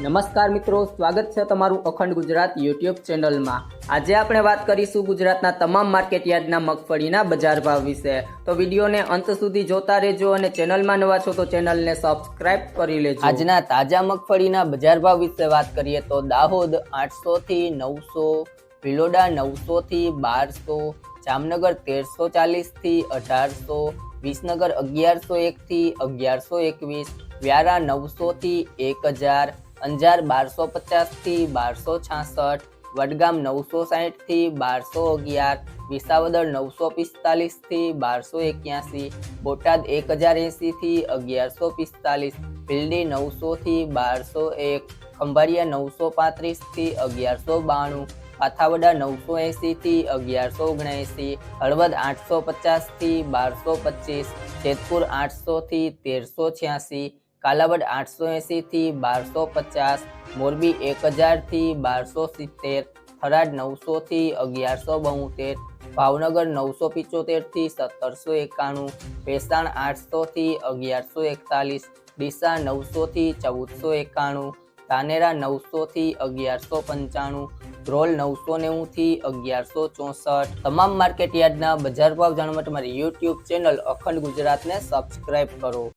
નમસ્કાર મિત્રો, સ્વાગત છે તમારું અખંડ ગુજરાત યુટ્યુબ ચેનલમાં। આજે આપણે વાત કરીશું ગુજરાતના તમામ માર્કેટ યાર્ડના મગફળીના બજાર ભાવ વિશે। તો વિડીયોને અંત સુધી જોતા રહેજો અને ચેનલમાં નવા છો તો ચેનલને સબસ્ક્રાઇબ કરી લેજો। આજના તાજા મગફળીના બજાર ભાવ વિશે વાત કરીએ તો દાહોદ 800 થી 900, ભિલોડા 900 થી 1200, જામનગર 1340 થી 1800, વિસનગર 1101 થી 1121, વ્યારા 900 થી 1000, અંજાર 1250 થી 1266, વડગામ 960 થી 1211, વિસાવદર 945 થી 1281, બોટાદ 1080 થી 1145, ભીલડી 900 થી 1201, ખંભાળિયા 935 થી 1192, પાથાવડા 980 થી 1179, હળવદ 850 થી 1225, જેતપુર 800 થી 1386, કાલાવડ 880 થી 1250, મોરબી 1000 થી 1270, થરાદ 900 થી 1172, ભાવનગર 975 થી 1791, ભેસાણ 800 થી 1141, ડીસા 900 થી 1491, ધાનેરા 900 થી 1195, ધ્રોલ 990 થી 1164। તમામ માર્કેટ યાર્ડના બજાર ભાવ જાણવા માટે મારી યુટ્યુબ ચેનલ અખંડ ગુજરાતને સબસ્ક્રાઇબ કરો।